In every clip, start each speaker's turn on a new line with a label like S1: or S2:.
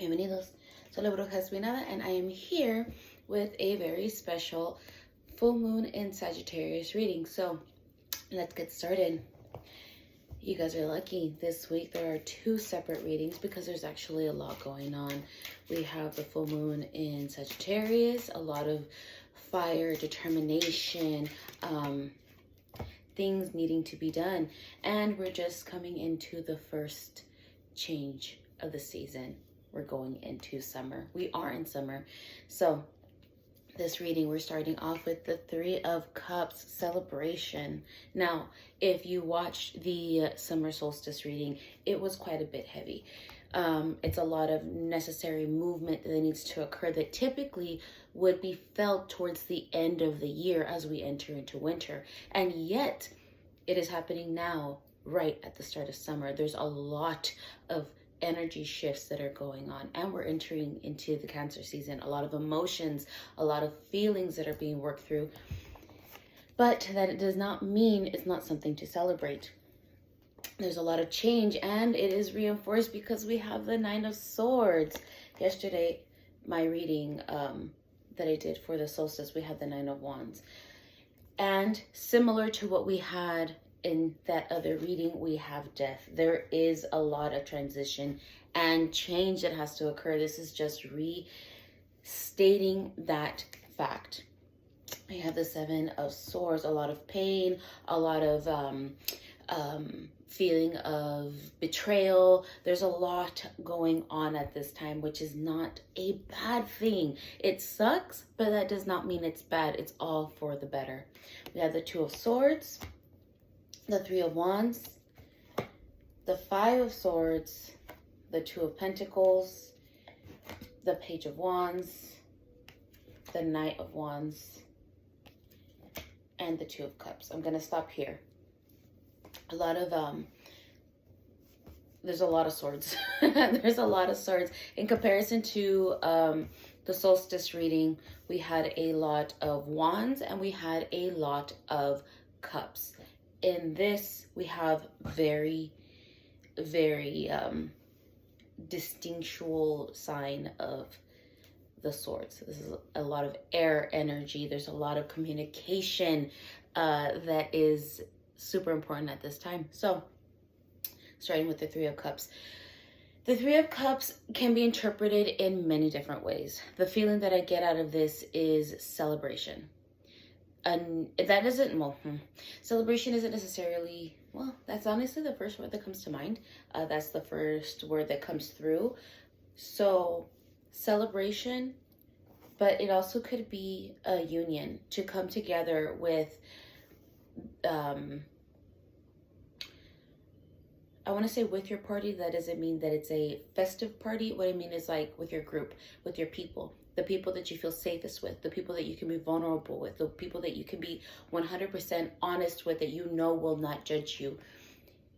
S1: Bienvenidos. Soy la Bruja Espinada, and I am here with a very special full moon in Sagittarius reading. So let's get started. You guys are lucky. This week there are two separate readings because there's actually a lot going on. We have the full moon in Sagittarius, a lot of fire, determination, things needing to be done. And we're just coming into the first change of the season. We're going into summer. We are in summer. So this reading, we're starting off with the Three of Cups celebration. Now, if you watched the summer solstice reading, it was quite a bit heavy. It's a lot of necessary movement that needs to occur that typically would be felt towards the end of the year as we enter into winter. And yet, it is happening now, right at the start of summer. There's a lot of energy shifts that are going on, and we're entering into the Cancer season. A lot of emotions, a lot of feelings that are being worked through, but that it does not mean it's not something to celebrate. There's a lot of change, and it is reinforced because we have the Nine of Swords. Yesterday, my reading that I did for the solstice, we had the Nine of Wands, and similar to what we had in that other reading, we have death. There is a lot of transition and change that has to occur. This is just restating that fact. We have the Seven of Swords, a lot of pain, a lot of feeling of betrayal. There's a lot going on at this time, which is not a bad thing. It sucks, but that does not mean it's bad. It's all for the better. We have the Two of Swords, the Three of Wands, the Five of Swords, the Two of Pentacles, the Page of Wands, the Knight of Wands, and the Two of Cups. I'm going to stop here. A lot of, there's a lot of swords. There's a lot of swords. In comparison to the solstice reading, we had a lot of wands and we had a lot of cups. In this, we have very, very distinctual sign of the swords. This is a lot of air energy. There's a lot of communication that is super important at this time. So, starting with the Three of Cups. The Three of Cups can be interpreted in many different ways. The feeling that I get out of this is celebration. And that isn't, well, celebration isn't necessarily, well, that's honestly the first word that comes to mind. That's the first word that comes through. So celebration, but it also could be a union to come together with, I want to say with your party. That doesn't mean that it's a festive party. What I mean is like with your group, with your people. The people that you feel safest with, the people that you can be vulnerable with, the people that you can be 100% honest with, that you know will not judge you.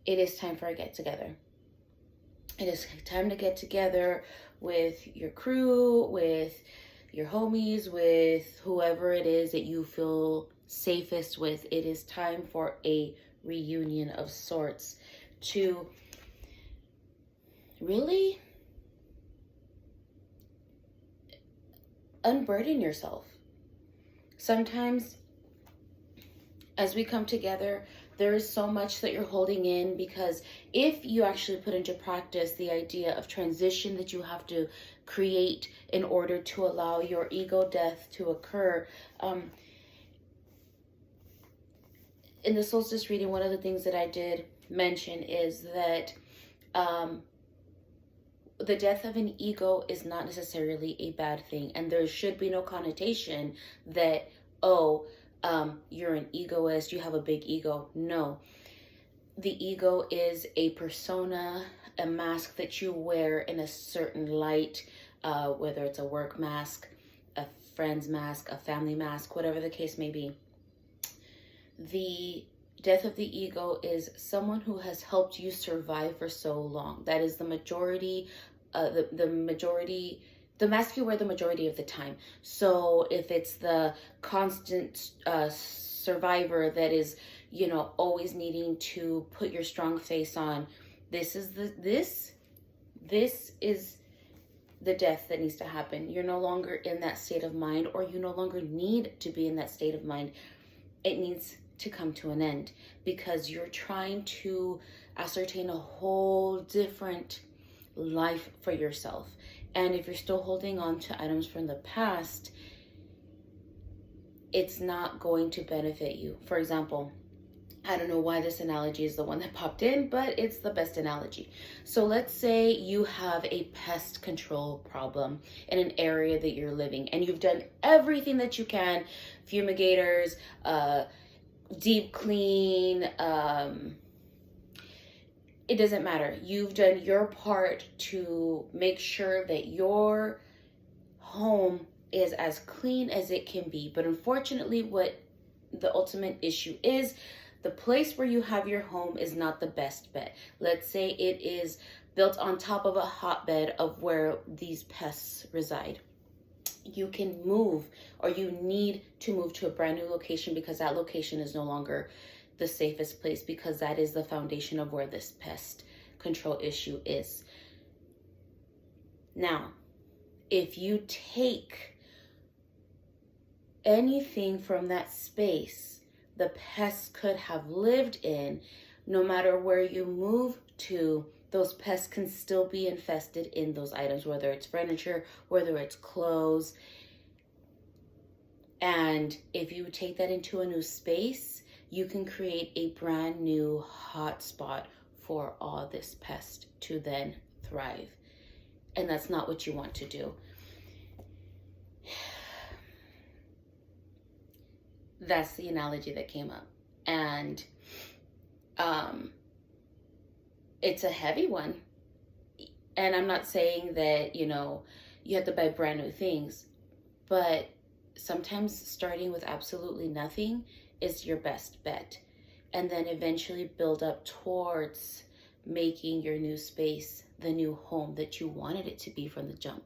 S1: It is time for a get together. It is time to get together with your crew, with your homies, with whoever it is that you feel safest with. It is time for a reunion of sorts to really unburden yourself. Sometimes as we come together, there is so much that you're holding in, because if you actually put into practice the idea of transition that you have to create in order to allow your ego death to occur, in the solstice reading, one of the things that I did mention is that the death of an ego is not necessarily a bad thing, and there should be no connotation that, oh, you're an egoist, you have a big ego. No, the ego is a persona, a mask that you wear in a certain light, whether it's a work mask, a friend's mask, a family mask, whatever the case may be. The death of the ego is someone who has helped you survive for so long. That is the majority, the mask you wear the majority of the time. So if it's the constant survivor that is, you know, always needing to put your strong face on, this is the death that needs to happen. You're no longer in that state of mind, or you no longer need to be in that state of mind. It needs to come to an end because you're trying to ascertain a whole different life for yourself. And if you're still holding on to items from the past, it's not going to benefit you. For example, I don't know why this analogy is the one that popped in, but it's the best analogy. So let's say you have a pest control problem in an area that you're living, and you've done everything that you can, fumigators, deep clean, it doesn't matter. You've done your part to make sure that your home is as clean as it can be. But unfortunately, what the ultimate issue is, the place where you have your home is not the best bet. Let's say it is built on top of a hotbed of where these pests reside. You can move, or you need to move to a brand new location because that location is no longer the safest place, because that is the foundation of where this pest control issue is. Now, if you take anything from that space the pests could have lived in, no matter where you move to, those pests can still be infested in those items, whether it's furniture, whether it's clothes. And if you take that into a new space, you can create a brand new hot spot for all this pest to then thrive. And that's not what you want to do. That's the analogy that came up. And it's a heavy one. And I'm not saying that, you have to buy brand new things, but sometimes starting with absolutely nothing is your best bet. And then eventually build up towards making your new space the new home that you wanted it to be from the jump.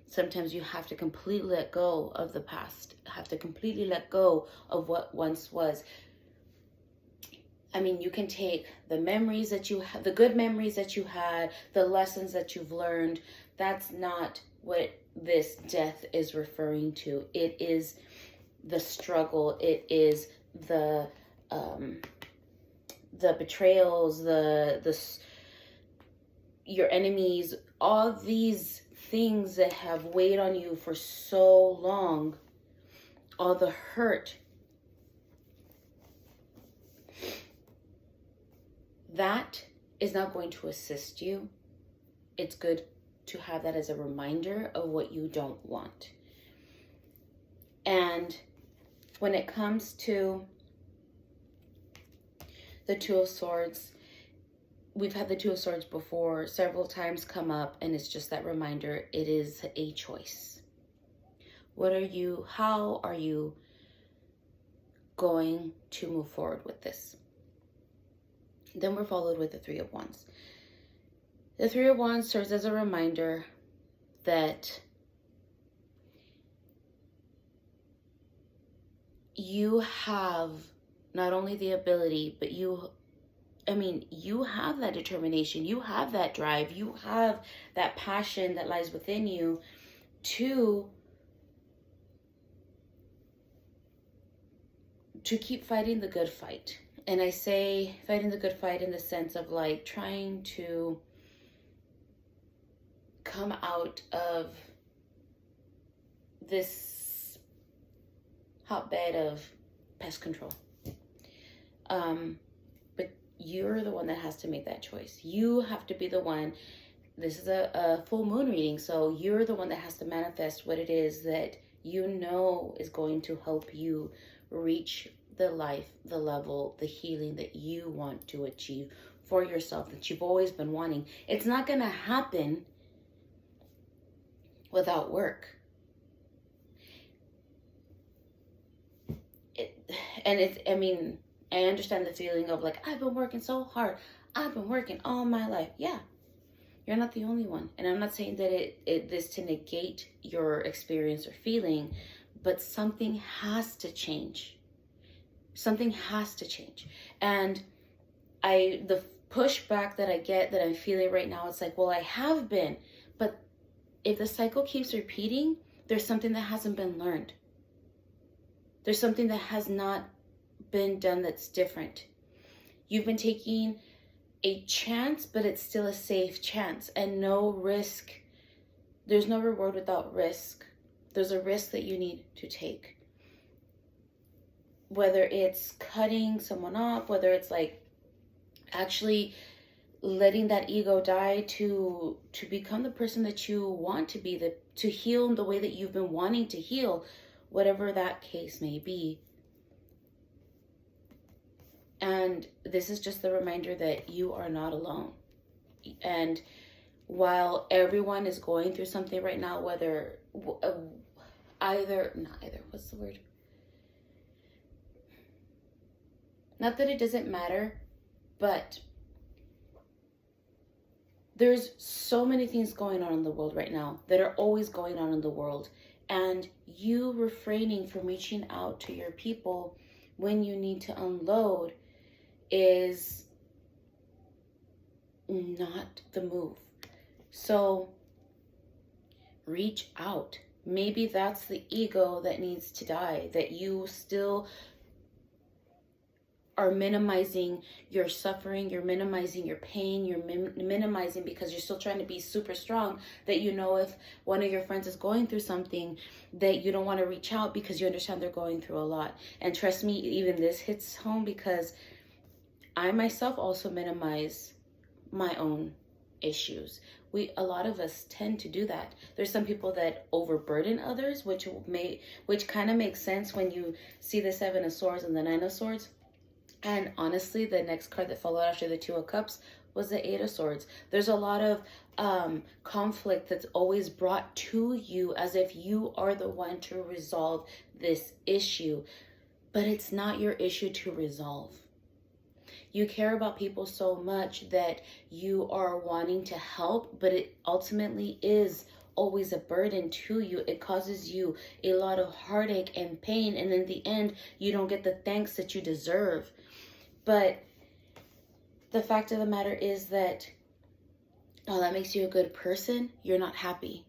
S1: Sometimes you have to completely let go of the past, have to completely let go of what once was. I mean, you can take the memories that you have, the good memories that you had, the lessons that you've learned. That's not what this death is referring to. It is the struggle. It is the betrayals, your enemies, all these things that have weighed on you for so long, all the hurt. That is not going to assist you. It's good to have that as a reminder of what you don't want. And when it comes to the Two of Swords, we've had the Two of Swords before several times come up, and it's just that reminder. It is a choice. How are you going to move forward with this? Then we're followed with the Three of Wands. The Three of Wands serves as a reminder that you have not only the ability, but you have that determination, you have that drive, you have that passion that lies within you to keep fighting the good fight. And I say fighting the good fight in the sense of like trying to come out of this hotbed of pest control. But you're the one that has to make that choice. You have to be the one. This is a full moon reading, so you're the one that has to manifest what it is that you know is going to help you reach the life, the level, the healing that you want to achieve for yourself, that you've always been wanting. It's not going to happen without work. I understand the feeling of like, I've been working so hard. I've been working all my life. Yeah, you're not the only one. And I'm not saying that this to negate your experience or feeling, but something has to change. Something has to change. And the pushback that I get, that I'm feeling right now, it's like, well, I have been, but if the cycle keeps repeating, there's something that hasn't been learned. There's something that has not been done that's different. You've been taking a chance, but it's still a safe chance, and no risk. There's no reward without risk. There's a risk that you need to take. Whether it's cutting someone off, whether it's like actually letting that ego die to become the person that you want to be, to heal in the way that you've been wanting to heal, whatever that case may be. And this is just the reminder that you are not alone. And while everyone is going through something right now, whether what's the word? Not that it doesn't matter, but there's so many things going on in the world right now that are always going on in the world. And you refraining from reaching out to your people when you need to unload is not the move. So reach out. Maybe that's the ego that needs to die, that you still are minimizing your suffering, you're minimizing your pain, you're minimizing because you're still trying to be super strong, that you know if one of your friends is going through something, that you don't want to reach out because you understand they're going through a lot. And trust me, even this hits home because I myself also minimize my own issues. A lot of us tend to do that. There's some people that overburden others, which kind of makes sense when you see the Seven of Swords and the Nine of Swords. And honestly, the next card that followed after the Two of Cups was the Eight of Swords. There's a lot of conflict that's always brought to you as if you are the one to resolve this issue. But it's not your issue to resolve. You care about people so much that you are wanting to help, but it ultimately is always a burden to you. It causes you a lot of heartache and pain, and in the end, you don't get the thanks that you deserve. But the fact of the matter is that while that makes you a good person, you're not happy.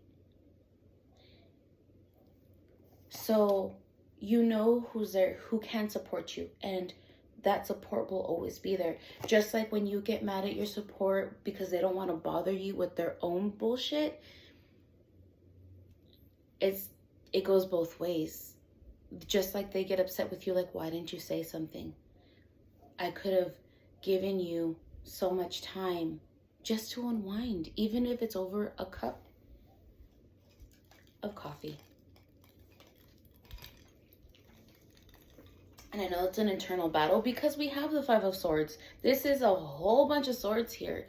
S1: So you know who's there, who can support you, and that support will always be there. Just like when you get mad at your support because they don't want to bother you with their own bullshit, it goes both ways. Just like they get upset with you, like, why didn't you say something? I could have given you so much time just to unwind, even if it's over a cup of coffee. And I know it's an internal battle because we have the Five of Swords. This is a whole bunch of swords here.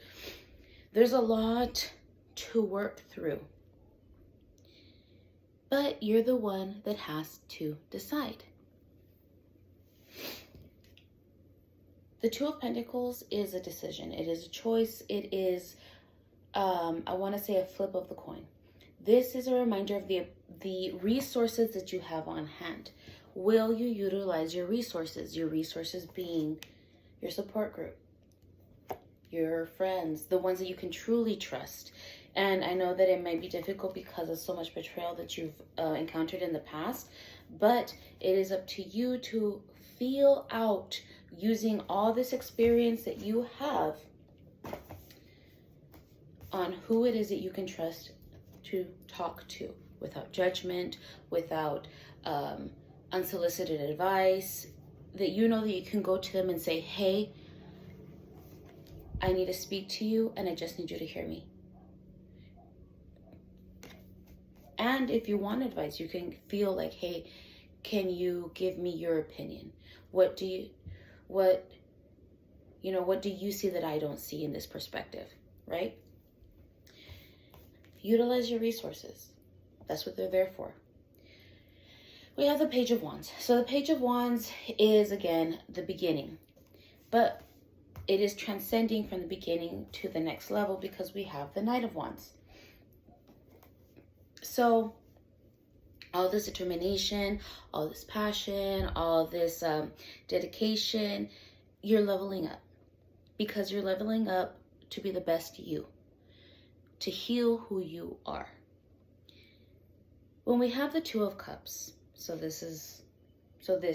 S1: There's a lot to work through. But you're the one that has to decide. The Two of Pentacles is a decision. It is a choice. It is, I want to say, a flip of the coin. This is a reminder of the resources that you have on hand. Will you utilize your resources? Your resources being your support group, your friends, the ones that you can truly trust. And I know that it might be difficult because of so much betrayal that you've encountered in the past, but it is up to you to feel out using all this experience that you have on who it is that you can trust to talk to without judgment, without unsolicited advice, that you know that you can go to them and say, hey, I need to speak to you and I just need you to hear me. And if you want advice, you can feel like, hey, can you give me your opinion? What do you see that I don't see in this perspective, right? Utilize your resources. That's what they're there for. We have the Page of Wands. So the Page of Wands is, again, the beginning. But it is transcending from the beginning to the next level because we have the Knight of Wands. So all this determination, all this passion, all this dedication, you're leveling up. Because you're leveling up to be the best you. To heal who you are. When we have the Two of Cups, so this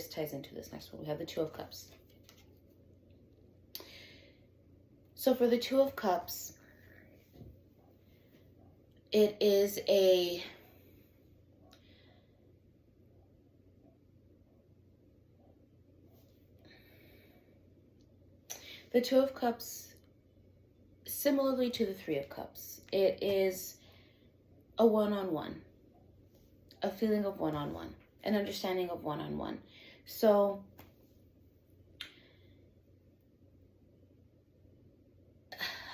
S1: ties into this next one. We have the Two of Cups. So for the Two of Cups, it is the Two of Cups, similarly to the Three of Cups, it is a one-on-one, a feeling of one-on-one, an understanding of one-on-one. So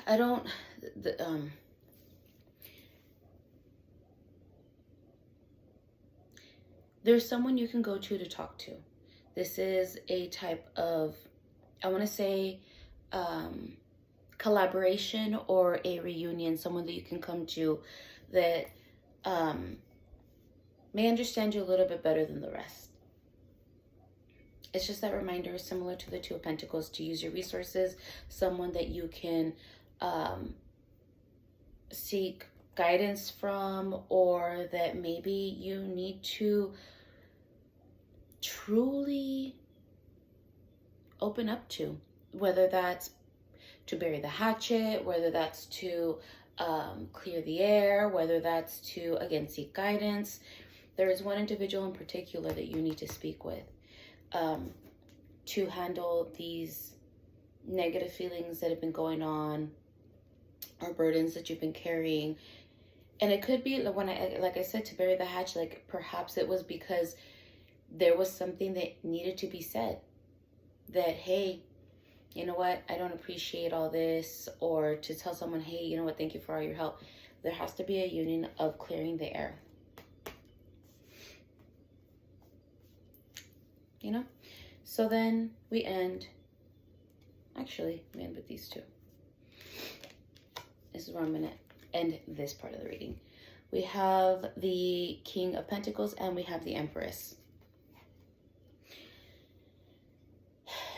S1: I don't, there's someone you can go to talk to. This is a type of, I want to say, collaboration or a reunion, someone that you can come to that may understand you a little bit better than the rest. It's just that reminder, similar to the Two of Pentacles, to use your resources, someone that you can seek guidance from, or that maybe you need to truly open up to, whether that's to bury the hatchet, whether that's to clear the air, whether that's to, again, seek guidance. There is one individual in particular that you need to speak with to handle these negative feelings that have been going on, or burdens that you've been carrying. And it could be, when like I said, to bury the hatchet, like perhaps it was because there was something that needed to be said, that, hey, you know what, I don't appreciate all this, or to tell someone, hey, you know what, thank you for all your help. There has to be a union of clearing the air, you know? So then we end with these two. This is where I'm gonna end this part of the reading. We have the King of Pentacles and we have the Empress.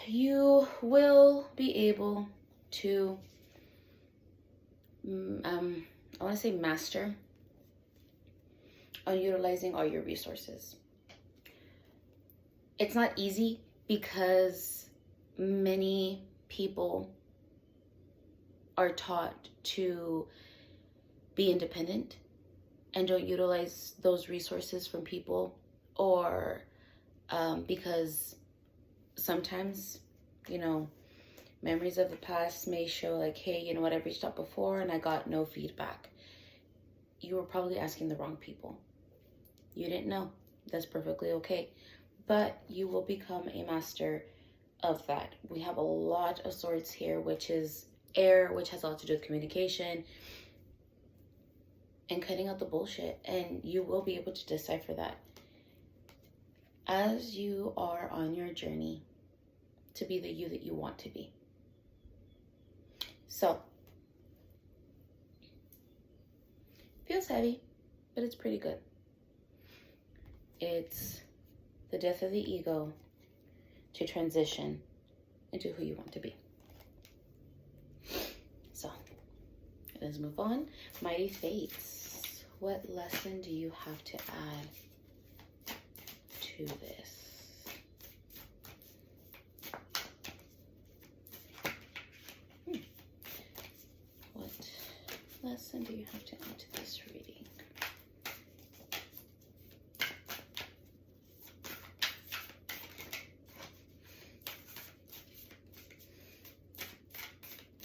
S1: You will be able to, I want to say, master on utilizing all your resources. It's not easy because many people are taught to be independent and don't utilize those resources from people, or because sometimes, you know, memories of the past may show like, hey, you know what, I've reached out before and I got no feedback. You were probably asking the wrong people. You didn't know. That's perfectly okay. But you will become a master of that. We have a lot of swords here, which is air, which has a lot to do with communication and cutting out the bullshit. And you will be able to decipher that as you are on your journey to be the you that you want to be. So, feels heavy, but it's pretty good. It's the death of the ego to transition into who you want to be. So, let's move on. Mighty Fates, what lesson do you have to add to this? What lesson do you have to add to this reading?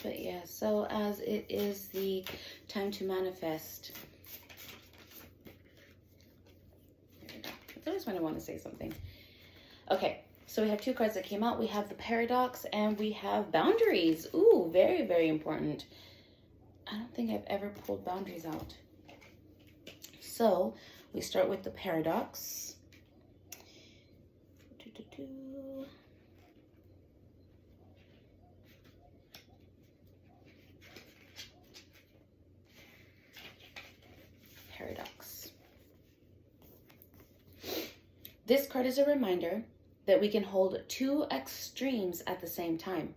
S1: But yeah, so as it is the time to manifest, it's always when I want to say something. Okay, so we have two cards that came out. We have the Paradox and we have Boundaries. Ooh, very, very important. I don't think I've ever pulled Boundaries out. So we start with the Paradox. Paradox. This card is a reminder that we can hold two extremes at the same time.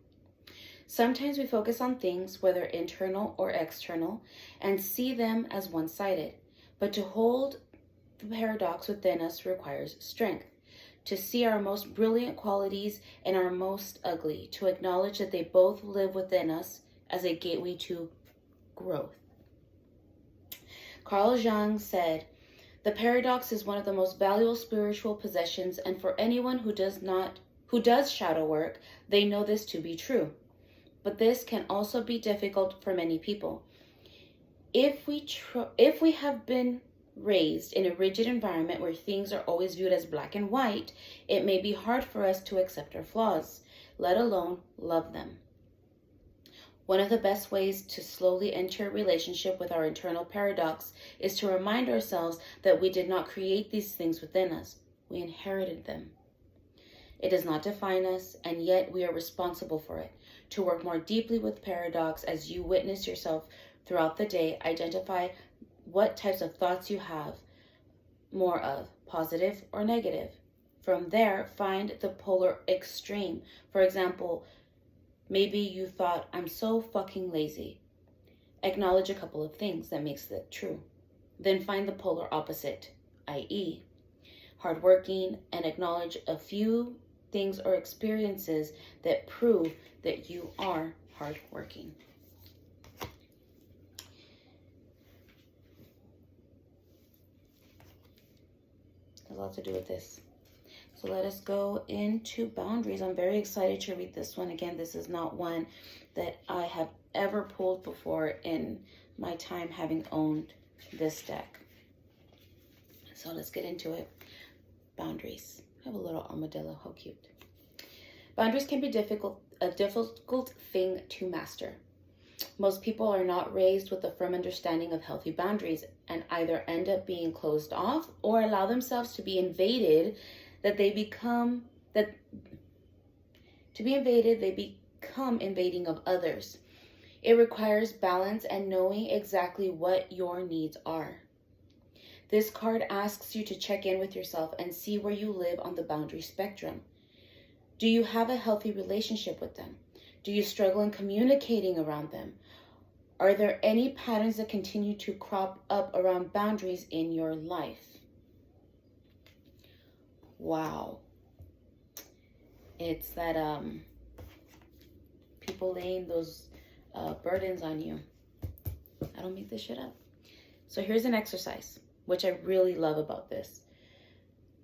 S1: Sometimes we focus on things, whether internal or external, and see them as one-sided. But to hold the paradox within us requires strength. To see our most brilliant qualities and our most ugly, to acknowledge that they both live within us as a gateway to growth. Carl Jung said, "The paradox is one of the most valuable spiritual possessions, and for anyone who does shadow work, they know this to be true. But this can also be difficult for many people. If we have been raised in a rigid environment where things are always viewed as black and white, it may be hard for us to accept our flaws, let alone love them. One of the best ways to slowly enter a relationship with our internal paradox is to remind ourselves that we did not create these things within us. We inherited them. It does not define us, and yet we are responsible for it. To work more deeply with paradox as you witness yourself throughout the day, identify what types of thoughts you have more of, positive or negative. From there, find the polar extreme. For example, maybe you thought, I'm so fucking lazy. Acknowledge a couple of things that makes that true. Then find the polar opposite, i.e., hardworking, and acknowledge a few things or experiences that prove that you are hardworking. Has a lot to do with this. So let us go into boundaries. I'm very excited to read this one. Again, this is not one that I have ever pulled before in my time having owned this deck. So let's get into it. Boundaries. I have a little armadillo. How cute. Boundaries can be a difficult thing to master. Most people are not raised with a firm understanding of healthy boundaries and either end up being closed off or allow themselves to be invaded they become invading of others. It requires balance and knowing exactly what your needs are. This card asks you to check in with yourself and see where you live on the boundary spectrum. Do you have a healthy relationship with them? Do you struggle in communicating around them? Are there any patterns that continue to crop up around boundaries in your life? Wow. It's that people laying those burdens on you. I don't make this shit up. So here's an exercise, which I really love about this.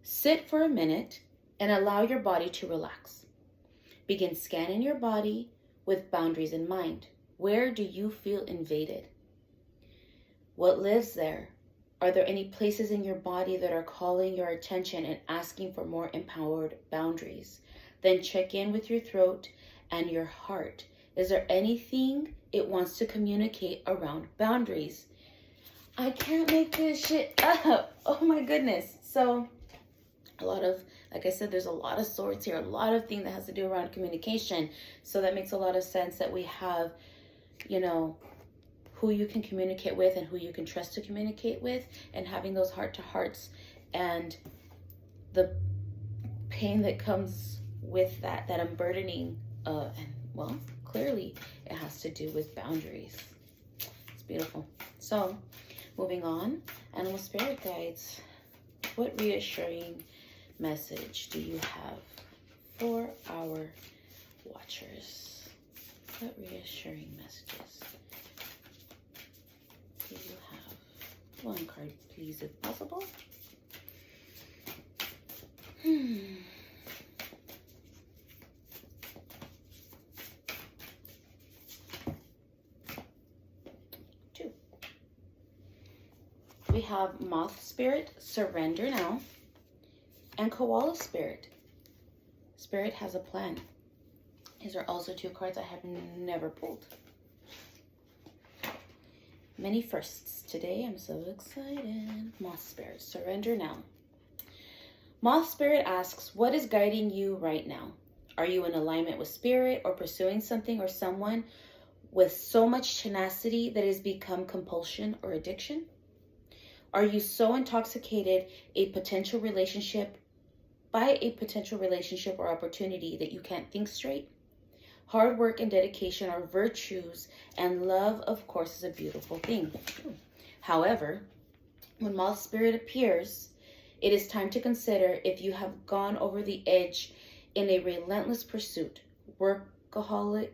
S1: Sit for a minute and allow your body to relax. Begin scanning your body with boundaries in mind. Where do you feel invaded? What lives there? Are there any places in your body that are calling your attention and asking for more empowered boundaries? Then check in with your throat and your heart. Is there anything it wants to communicate around boundaries? I can't make this shit up. Oh my goodness. So like I said, there's a lot of swords here, a lot of things that has to do around communication. So that makes a lot of sense that we have, who you can communicate with and who you can trust to communicate with, and having those heart-to-hearts and the pain that comes with that unburdening. And well, clearly it has to do with boundaries. It's beautiful. So moving on, animal spirit guides. What reassuring message do you have for our watchers? What reassuring messages do you have? One card, please, if possible. Two. We have Moth Spirit, Surrender Now, and Koala Spirit. Spirit has a plan. These are also two cards I have never pulled. Many firsts today. I'm so excited. Moth Spirit, Surrender Now. Moth Spirit asks, what is guiding you right now? Are you in alignment with Spirit or pursuing something or someone with so much tenacity that it has become compulsion or addiction? Are you so intoxicated by a potential relationship or opportunity that you can't think straight? Hard work and dedication are virtues, and love, of course, is a beautiful thing. However, When moth spirit appears, it is time to consider if you have gone over the edge in a relentless pursuit, workaholism,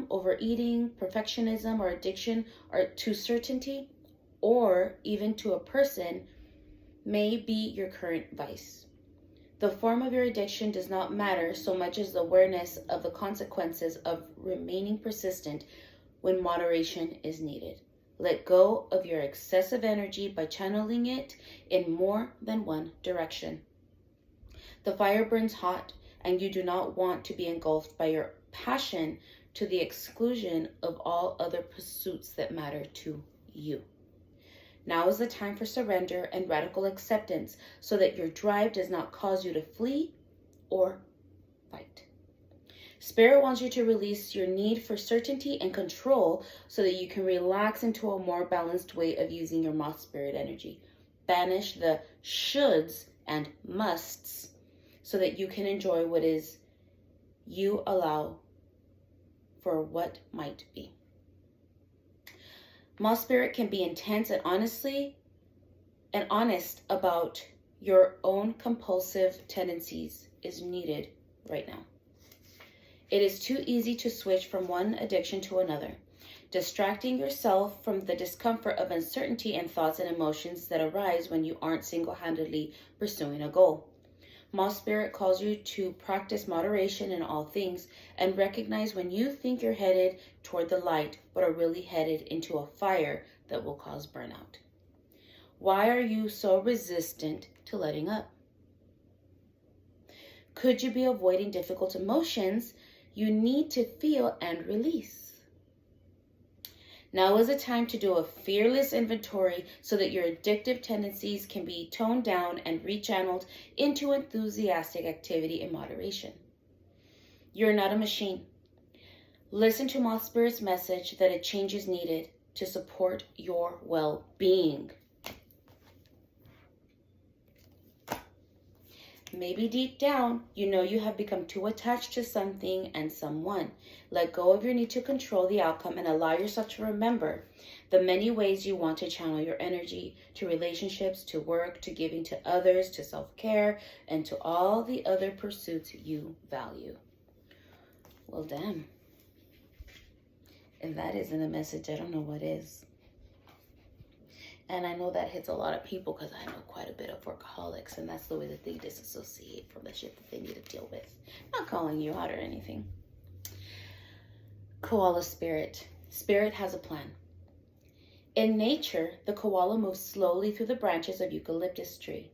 S1: overeating, perfectionism, or addiction, or to certainty, or even to a person, may be your current vice. The form of your addiction does not matter so much as the awareness of the consequences of remaining persistent when moderation is needed. Let go of your excessive energy by channeling it in more than one direction. The fire burns hot, and you do not want to be engulfed by your passion to the exclusion of all other pursuits that matter to you. Now is the time for surrender and radical acceptance so that your drive does not cause you to flee or fight. Spirit wants you to release your need for certainty and control so that you can relax into a more balanced way of using your moth spirit energy. Banish the shoulds and musts so that you can enjoy what is you allow for what might be. Moth spirit can be intense and honest about your own compulsive tendencies is needed right now. It is too easy to switch from one addiction to another, distracting yourself from the discomfort of uncertainty and thoughts and emotions that arise when you aren't single-handedly pursuing a goal. Moth spirit calls you to practice moderation in all things and recognize when you think you're headed toward the light, but are really headed into a fire that will cause burnout. Why are you so resistant to letting up? Could you be avoiding difficult emotions you need to feel and release? Now is the time to do a fearless inventory so that your addictive tendencies can be toned down and rechanneled into enthusiastic activity in moderation. You're not a machine. Listen to Moth Spirit's message that a change is needed to support your well-being. Maybe deep down, you know you have become too attached to something and someone. Let go of your need to control the outcome and allow yourself to remember the many ways you want to channel your energy to relationships, to work, to giving to others, to self-care, and to all the other pursuits you value. Well, damn. If that isn't a message, I don't know what is. And I know that hits a lot of people because I know quite a bit of workaholics, and that's the way that they disassociate from the shit that they need to deal with. Not calling you out or anything. Koala spirit. Spirit has a plan. In nature, the koala moves slowly through the branches of the eucalyptus tree,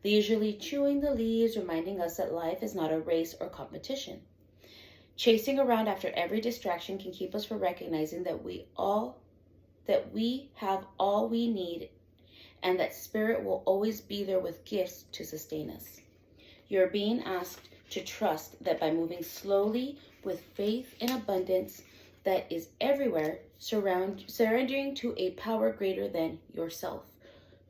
S1: leisurely chewing the leaves, reminding us that life is not a race or competition. Chasing around after every distraction can keep us from recognizing that we have all we need and that spirit will always be there with gifts to sustain us. You're being asked to trust that by moving slowly with faith in abundance that is everywhere, surrendering to a power greater than yourself,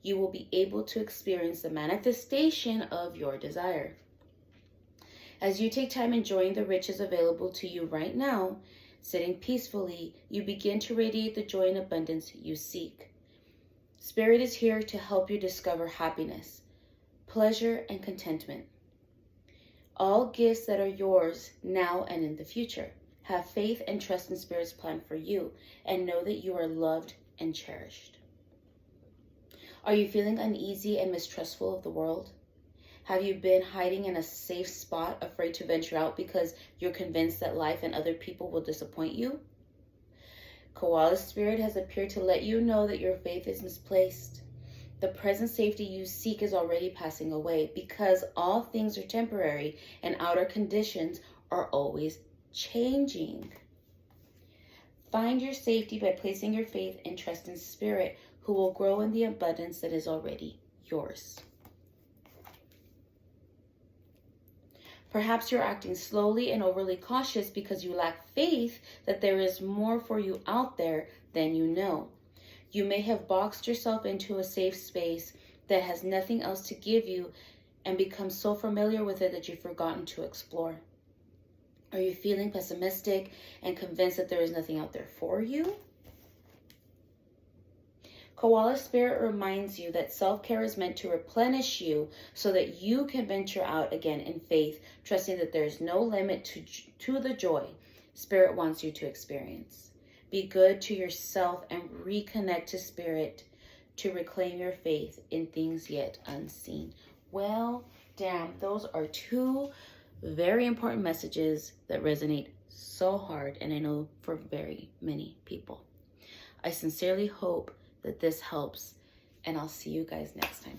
S1: you will be able to experience the manifestation of your desire. As you take time enjoying the riches available to you right now, sitting peacefully, you begin to radiate the joy and abundance you seek. Spirit is here to help you discover happiness, pleasure, and contentment. All gifts that are yours now and in the future. Have faith and trust in Spirit's plan for you, and know that you are loved and cherished. Are you feeling uneasy and mistrustful of the world? Have you been hiding in a safe spot, afraid to venture out because you're convinced that life and other people will disappoint you? Koala Spirit has appeared to let you know that your faith is misplaced. The present safety you seek is already passing away because all things are temporary and outer conditions are always changing. Find your safety by placing your faith and trust in Spirit, who will grow in the abundance that is already yours. Perhaps you're acting slowly and overly cautious because you lack faith that there is more for you out there than you know. You may have boxed yourself into a safe space that has nothing else to give you and become so familiar with it that you've forgotten to explore. Are you feeling pessimistic and convinced that there is nothing out there for you? Koala Spirit reminds you that self-care is meant to replenish you so that you can venture out again in faith, trusting that there's no limit to the joy Spirit wants you to experience. Be good to yourself and reconnect to Spirit to reclaim your faith in things yet unseen. Well, damn, those are two very important messages that resonate so hard, and I know for very many people. I sincerely hope that this helps, and I'll see you guys next time.